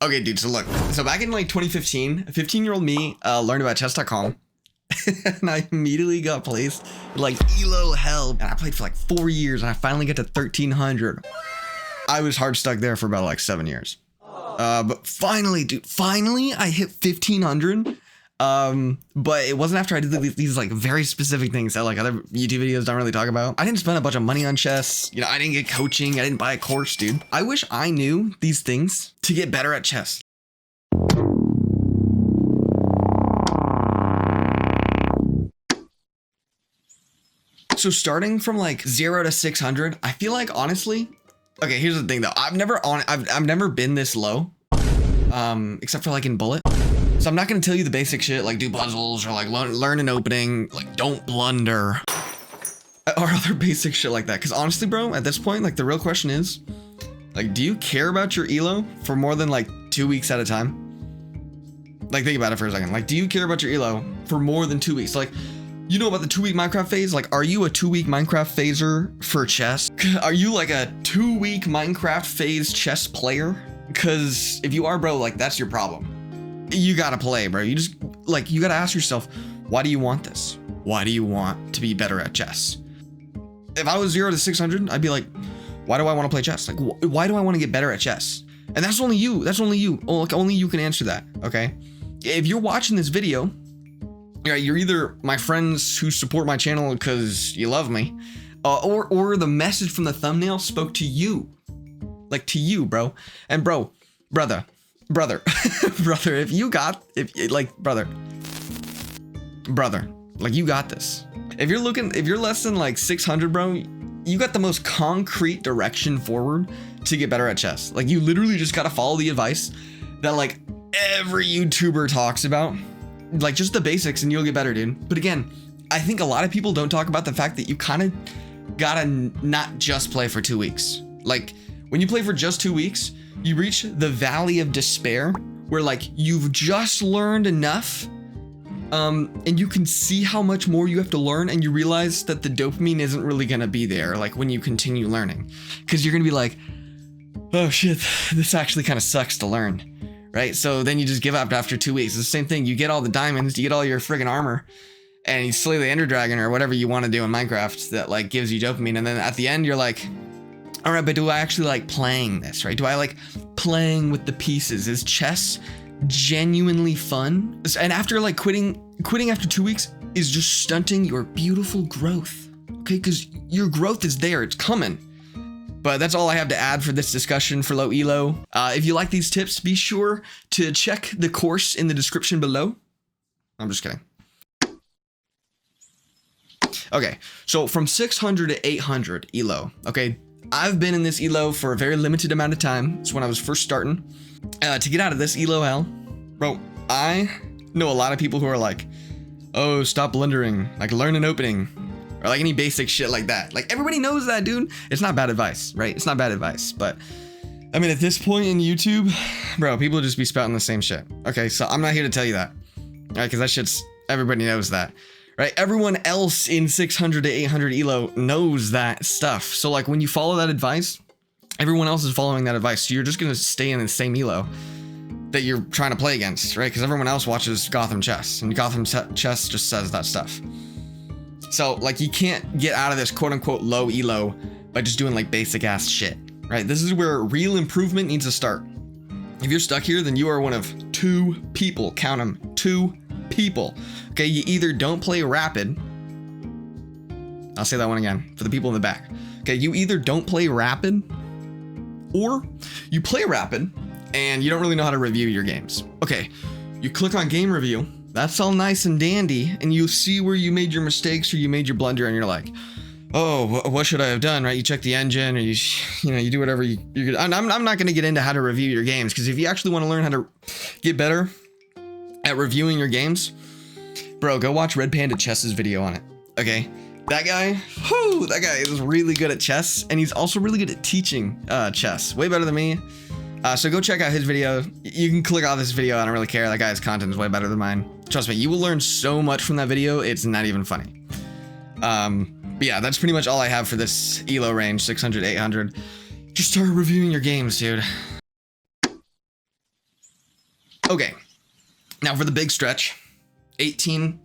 Okay, dude, so look. So back in like 2015, 15-year-old me learned about chess.com. And I immediately got placed like ELO hell. And I played for like 4 years and I finally got to 1300. I was hard stuck there for about like 7 years. But finally, dude, I hit 1500. But it wasn't after I did these like very specific things that like other YouTube videos don't really talk about. I didn't spend a bunch of money on chess. You know, I didn't get coaching. I didn't buy a course, dude. I wish I knew these things to get better at chess. So starting from like 0 to 600, I feel like honestly, okay, here's the thing though. I've never been this low, except for like in bullet. So I'm not going to tell you the basic shit like do puzzles or like learn an opening, like don't blunder or other basic shit like that. Cause honestly, bro, at this point, like the real question is like, do you care about your ELO for more than like 2 weeks at a time? Like think about it for a second. Like, do you care about your ELO for more than 2 weeks? Like, you know about the 2-week Minecraft phase? Like, are you a 2-week Minecraft phaser for chess? Are you like a 2-week Minecraft phase chess player? Cause if you are, bro, like that's your problem. You gotta play, bro. You just like, you gotta ask yourself, why do you want this? Why do you want to be better at chess? If I was 0 to 600, I'd be like, why do I want to play chess? Like, why do I want to get better at chess? And that's only you. That's only you. Oh, like, only you can answer that. Okay. If you're watching this video, you're either my friends who support my channel because you love me, or the message from the thumbnail spoke to you, like to you, bro. And brother, brother, if you got, brother, like you got this. If you're less than like 600, bro, you got the most concrete direction forward to get better at chess. Like you literally just got to follow the advice that like every YouTuber talks about, like just the basics and you'll get better, dude. But again, I think a lot of people don't talk about the fact that you kind of gotta not just play for 2 weeks. Like when you play for just 2 weeks, you reach the valley of despair where like you've just learned enough and you can see how much more you have to learn and you realize that the dopamine isn't really gonna be there like when you continue learning, because you're gonna be like, oh shit, this actually kind of sucks to learn, right? So then you just give up after 2 weeks. It's the same thing. You get all the diamonds, you get all your friggin' armor, and you slay the Ender Dragon or whatever you want to do in Minecraft that like gives you dopamine, and then at the end you're like, all right, but do I actually like playing this, right? Do I like playing with the pieces? Is chess genuinely fun? And after like quitting after 2 weeks is just stunting your beautiful growth, okay? Because your growth is there, it's coming. But that's all I have to add for this discussion for low ELO. If you like these tips, be sure to check the course in the description below. I'm just kidding. Okay, so from 600 to 800 ELO, okay? I've been in this ELO for a very limited amount of time. It's when I was first starting. To get out of this ELO hell, bro, I know a lot of people who are like, oh, stop blundering, like learn an opening, or like any basic shit like that. Like everybody knows that, dude. It's not bad advice, right? It's not bad advice, but I mean, at this point in YouTube, bro, people just be spouting the same shit. Okay, so I'm not here to tell you that, right? Because that shit's, everybody knows that. Right? Everyone else in 600 to 800 ELO knows that stuff. So like when you follow that advice, everyone else is following that advice. So you're just going to stay in the same ELO that you're trying to play against, right? Because everyone else watches Gotham Chess and Gotham Chess just says that stuff. So like you can't get out of this quote unquote low ELO by just doing like basic ass shit, right? This is where real improvement needs to start. If you're stuck here, then you are one of 2 people, count them, 2 people. Okay, you either don't play rapid. I'll say that one again for the people in the back. Okay, you either don't play rapid or you play rapid and you don't really know how to review your games. Okay, you click on game review. That's all nice and dandy, and you see where you made your mistakes or you made your blunder, and you're like, oh, what should I have done, right? You check the engine, or you do whatever you. I'm not going to get into how to review your games, because if you actually want to learn how to get better at reviewing your games, bro, go watch RedPanda Chess's video on it. Okay, that guy is really good at chess, and he's also really good at teaching chess. Way better than me. So go check out his video. You can click off this video. I don't really care. That guy's content is way better than mine. Trust me, you will learn so much from that video. It's not even funny. But yeah, that's pretty much all I have for this ELO range, 600, 800. Just start reviewing your games, dude. Okay, now for the big stretch, 800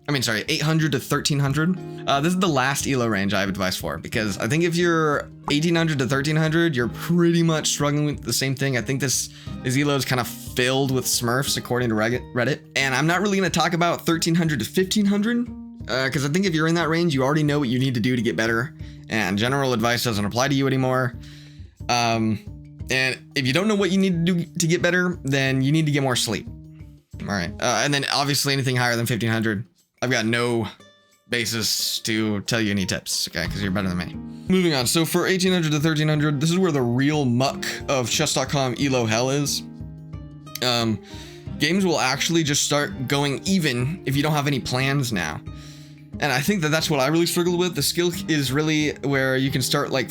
to 1300. This is the last elo range I have advice for, because I think if you're 1800 to 1300, you're pretty much struggling with the same thing. I think this elo is kind of filled with smurfs according to Reddit. And I'm not really going to talk about 1300 to 1500, because I think if you're in that range, you already know what you need to do to get better, and general advice doesn't apply to you anymore. And if you don't know what you need to do to get better, then you need to get more sleep. All right. And then obviously anything higher than 1500, I've got no basis to tell you any tips, okay? Because you're better than me. Moving on. So for 1800 to 1300, this is where the real muck of chess.com elo hell is. Games will actually just start going even if you don't have any plans now. And I think that that's what I really struggled with. The skill is really where you can start like,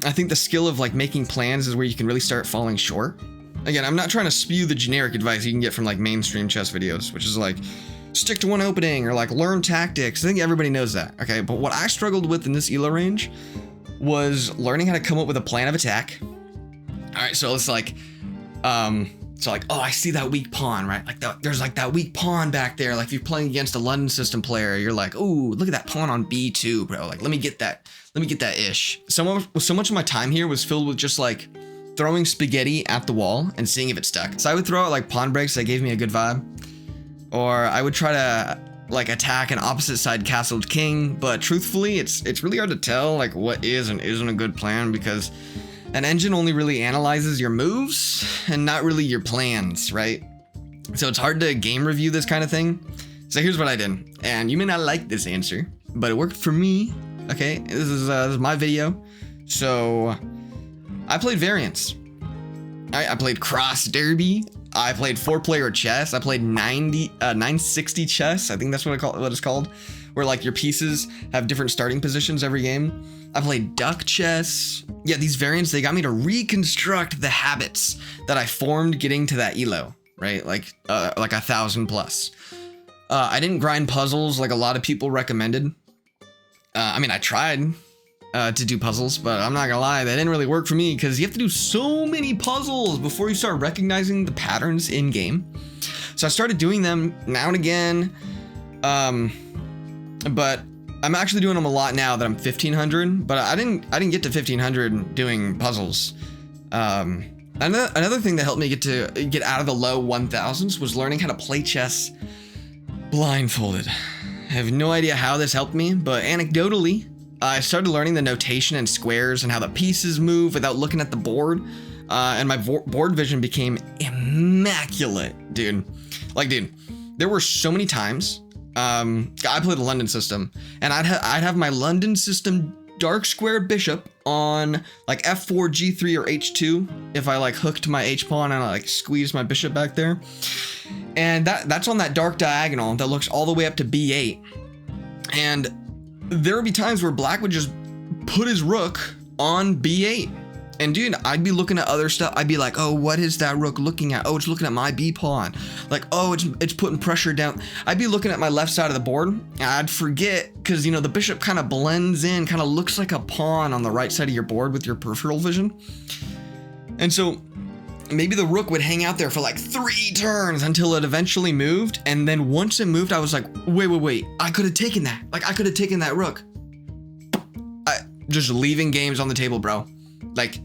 I think the skill of like making plans is where you can really start falling short. Again, I'm not trying to spew the generic advice you can get from like mainstream chess videos, which is like stick to one opening or like learn tactics. I think everybody knows that. Okay. But what I struggled with in this elo range was learning how to come up with a plan of attack. All right. So it's like, oh, I see that weak pawn, right? Like there's like that weak pawn back there. Like if you're playing against a London system player, you're like, ooh, look at that pawn on B2, bro. Like, let me get that ish. So much of my time here was filled with just like throwing spaghetti at the wall and seeing if it stuck. So I would throw out like pawn breaks that gave me a good vibe, or I would try to like attack an opposite side castled king. But truthfully, it's really hard to tell like what is and isn't a good plan, because an engine only really analyzes your moves and not really your plans, right? So it's hard to game review this kind of thing. So here's what I did, and you may not like this answer, but it worked for me. Okay, this is my video. So I played variants. I played cross derby. I played 4-player chess. I played 960 chess. I think that's what it's called, where like your pieces have different starting positions every game. I played duck chess. Yeah, these variants, they got me to reconstruct the habits that I formed getting to that elo, right? Like 1,000 plus. I didn't grind puzzles like a lot of people recommended. I mean, I tried to do puzzles, but I'm not gonna lie, that didn't really work for me, because you have to do so many puzzles before you start recognizing the patterns in game. So I started doing them now and again, but I'm actually doing them a lot now that I'm 1500. But I didn't get to 1500 doing puzzles. Another thing that helped me get out of the low 1000s was learning how to play chess blindfolded. I have no idea how this helped me, but anecdotally, I started learning the notation and squares and how the pieces move without looking at the board. And my board vision became immaculate, dude. Like, dude, there were so many times. I played a London system, and I'd have my London system dark square bishop on like F4, G3, or H2 if I like hooked my H pawn and I like squeezed my bishop back there. And that's on that dark diagonal that looks all the way up to B8. And there would be times where black would just put his rook on B8. And dude, I'd be looking at other stuff. I'd be like, oh, what is that rook looking at? Oh, it's looking at my B pawn. Like, oh, it's putting pressure down. I'd be looking at my left side of the board, and I'd forget, because, you know, the bishop kind of blends in, kind of looks like a pawn on the right side of your board with your peripheral vision. And so maybe the rook would hang out there for like 3 turns until it eventually moved. And then once it moved, I was like, wait, I could have taken that. Like, I could have taken that rook. Just leaving games on the table, bro. Like,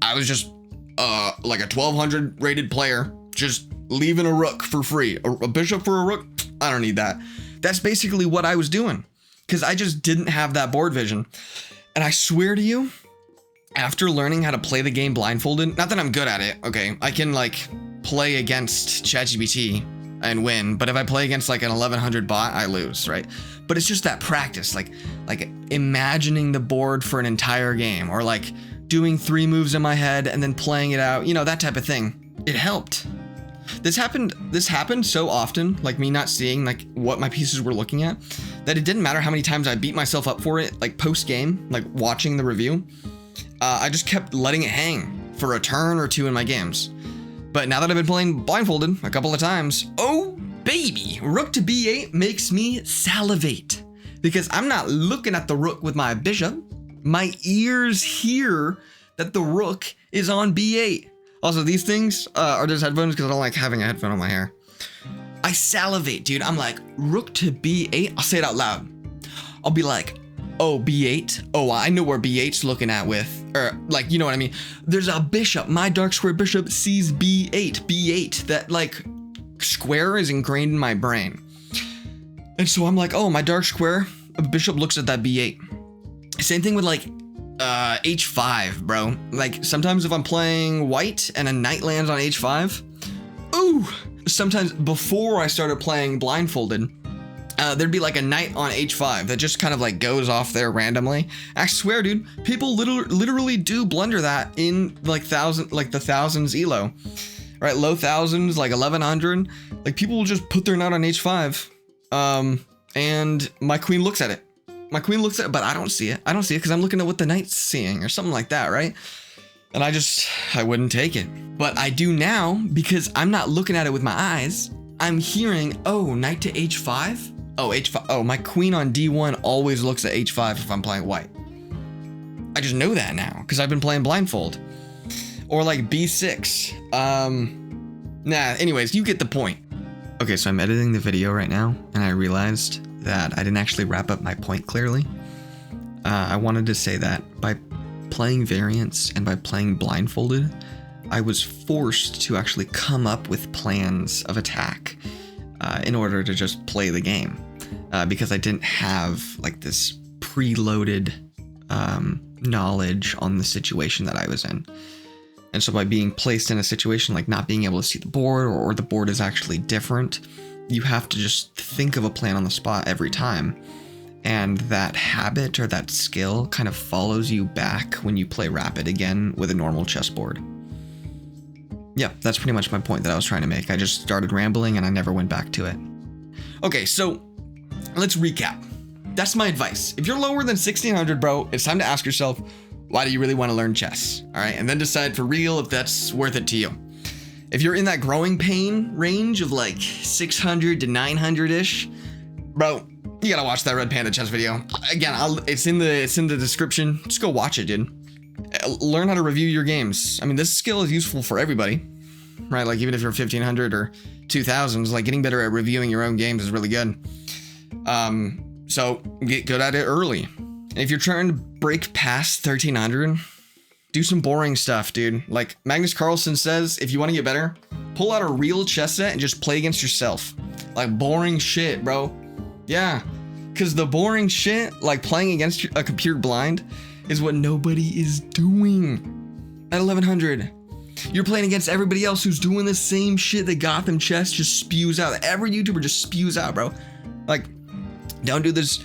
I was just like a 1200 rated player, just leaving a rook for free. A bishop for a rook? I don't need that. That's basically what I was doing, because I just didn't have that board vision. And I swear to you, after learning how to play the game blindfolded, not that I'm good at it, okay, I can like play against ChatGPT and win, but if I play against like an 1100 bot, I lose, right? But it's just that practice, like imagining the board for an entire game, or like doing 3 moves in my head and then playing it out, you know, that type of thing. It helped. This happened so often, like me not seeing like what my pieces were looking at, that it didn't matter how many times I beat myself up for it, like post game, like watching the review. I just kept letting it hang for a turn or 2 in my games. But now that I've been playing blindfolded a couple of times, oh baby, rook to B8 makes me salivate, because I'm not looking at the rook with my bishop. My ears hear that the rook is on B8. Also, these things are just headphones because I don't like having a headphone on my hair. I salivate, dude. I'm like, rook to b8. I'll say it out loud. I'll be like, oh, b8. Oh, I know where b8's looking at with, or like, you know what I mean? There's a bishop. My dark square bishop sees b8. B8. That like square is ingrained in my brain. And so I'm like, oh, my dark square bishop looks at that b8. Same thing with like h5, bro. Like sometimes if I'm playing white and a knight lands on h5, ooh. Sometimes before I started playing blindfolded, there'd be like a knight on h5 that just kind of like goes off there randomly. I swear, dude, people literally do blunder that in like the thousands elo, right? Low thousands, like 1100. Like people will just put their knight on h5, and my queen looks at it. My queen looks at it, but I don't see it. I don't see it because I'm looking at what the knight's seeing or something like that, right? And I wouldn't take it. But I do now because I'm not looking at it with my eyes. I'm hearing, oh, knight to h5? Oh, h5. Oh, my queen on d1 always looks at h5 if I'm playing white. I just know that now because I've been playing blindfold. Or like b6. Anyways, you get the point. Okay, so I'm editing the video right now and I realized that I didn't actually wrap up my point clearly. I wanted to say that by playing variants and by playing blindfolded, I was forced to actually come up with plans of attack in order to just play the game because I didn't have like this preloaded knowledge on the situation that I was in. And so by being placed in a situation like not being able to see the board or the board is actually different, you have to just think of a plan on the spot every time. And that habit or that skill kind of follows you back when you play rapid again with a normal chessboard. Yeah, that's pretty much my point that I was trying to make. I just started rambling and I never went back to it. Okay, so let's recap. That's my advice. If you're lower than 1600, bro, it's time to ask yourself, why do you really want to learn chess? All right, and then decide for real if that's worth it to you. If you're in that growing pain range of like 600 to 900-ish, bro, you gotta watch that RedPanda Chess video. Again, it's in the description. Just go watch it, dude. Learn how to review your games. I mean, this skill is useful for everybody, right? Like even if you're 1500 or 2000s, like getting better at reviewing your own games is really good. So get good at it early. And if you're trying to break past 1300, do some boring stuff, dude. Like Magnus Carlsen says, if you want to get better, pull out a real chess set and just play against yourself. Like boring shit, bro. Yeah, because the boring shit, like playing against a computer blind, is what nobody is doing at 1100. You're playing against everybody else who's doing the same shit that Gotham Chess just spews out. Every YouTuber just spews out, bro. Like, don't do this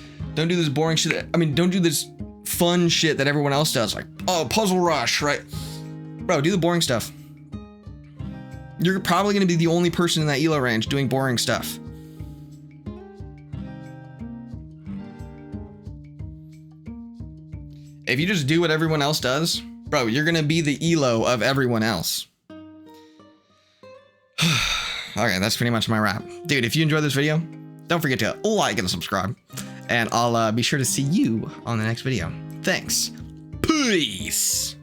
boring shit. I mean, don't do this fun shit that everyone else does. Like, oh, Puzzle Rush, right? Bro, do the boring stuff. You're probably going to be the only person in that elo range doing boring stuff. If you just do what everyone else does, bro, you're gonna be the elo of everyone else. Okay, that's pretty much my wrap. Dude, if you enjoyed this video, don't forget to like and subscribe. And I'll be sure to see you on the next video. Thanks. Peace.